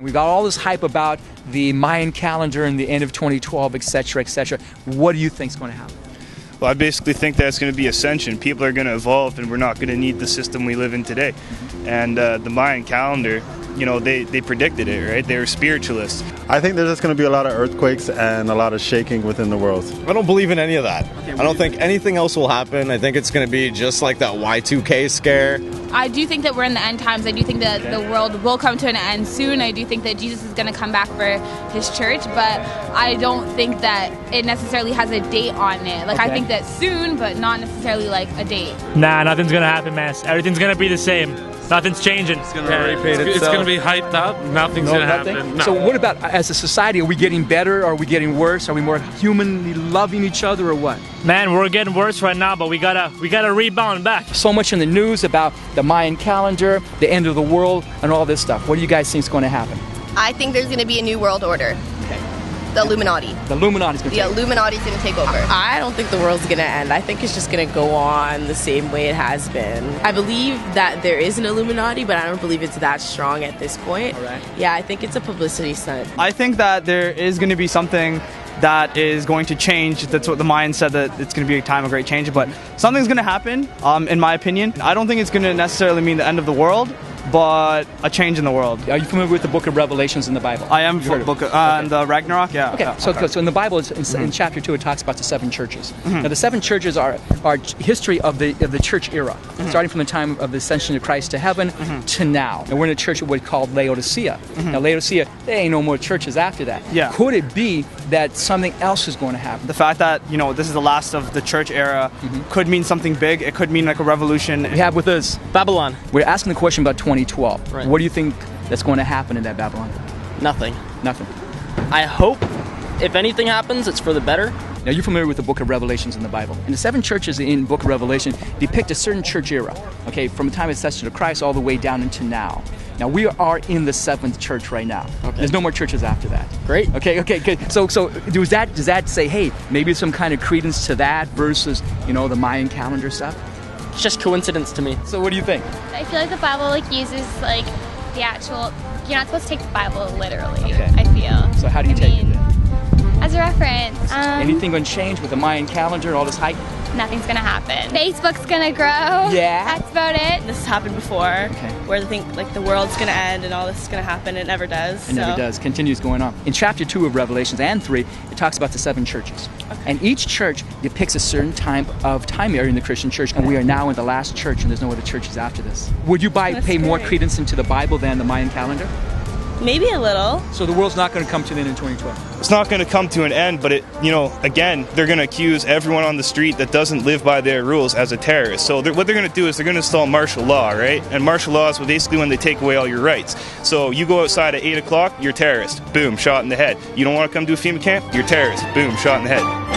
We've got all this hype about the Mayan calendar and the end of 2012, etc., etc. What do you think is going to happen? Well, I basically think that's going to be ascension. People are going to evolve, and we're not going to need the system we live in today. And the Mayan calendar, you know, they predicted it, right? They were spiritualists. I think there's just going to be a lot of earthquakes and a lot of shaking within the world. I don't believe in any of that. I don't think anything else will happen. I think it's going to be just like that Y2K scare. I do think that we're in the end times. I do think that the world will come to an end soon. I do think that Jesus is going to come back for his church, but I don't think that it necessarily has a date on it. Like, I think that soon, but not necessarily like a date. Nah, nothing's going to happen, man. Everything's going to be the same. Nothing's changing. It's going to be hyped up. Nothing's going to happen. No. So what about as a society? Are we getting better? Are we getting worse? Are we more humanly loving each other or what? Man, we're getting worse right now, but we gotta rebound back. So much in the news about the Mayan calendar, the end of the world, and all this stuff. What do you guys think is going to happen? I think there's going to be a new world order. Okay. The Illuminati. The Illuminati's going to take over. The Illuminati's going to take over. I don't think the world's going to end. I think it's just going to go on the same way it has been. I believe that there is an Illuminati, but I don't believe it's that strong at this point. All right. Yeah, I think it's a publicity stunt. I think that there is going to be something that is going to change. That's what the Mayans said, that it's going to be a time of great change. But something's going to happen, in my opinion. I don't think it's going to necessarily mean the end of the world, but a change in the world. Are you familiar with the book of Revelations in the Bible? I am for book of the Ragnarok, yeah. Okay, so in the Bible, in chapter 2, it talks about the 7 churches. Now, the 7 churches are history of the church era, starting from the time of the ascension of Christ to heaven to now. And we're in a church we called Laodicea. Now, Laodicea, there ain't no more churches after that. Yeah. Could it be that something else is going to happen? The fact that, you know, this is the last of the church era could mean something big. It could mean like a revolution. We have with us Babylon. We're asking the question about 2012. Right. What do you think that's going to happen in that Babylon? Nothing. Nothing. I hope if anything happens, it's for the better. Now, you're familiar with the book of Revelations in the Bible. And the 7 churches in the book of Revelation depict a certain church era, okay, from the time of the ascension of Christ all the way down into now. Now, we are in the 7th church right now. Okay. There's no more churches after that. Great. Okay, good. So does that say, hey, maybe some kind of credence to that versus, you know, the Mayan calendar stuff? It's just coincidence to me. So what do you think? I feel like the Bible uses the actual. You're not supposed to take the Bible literally. Okay. I feel. So how do you take it then? As a reference. Anything going to change with the Mayan calendar and all this hype? Nothing's gonna happen. Facebook's gonna grow. Yeah. That's about it. This has happened before, where they think like the world's going to end and all this is going to happen. It never does. It never does. Continues going on. In chapter 2 of Revelations and 3, it talks about the 7 churches. Okay. And each church depicts a certain time area in the Christian church. And we are now in the last church, and there's no other churches after this. Would you pay more credence into the Bible than the Mayan calendar? Maybe a little. So the world's not going to come to an end in 2012? It's not going to come to an end, but again, they're going to accuse everyone on the street that doesn't live by their rules as a terrorist. So what they're going to do is they're going to install martial law, right? And martial law is basically when they take away all your rights. So you go outside at 8 o'clock, you're a terrorist. Boom, shot in the head. You don't want to come to a FEMA camp? You're a terrorist. Boom, shot in the head.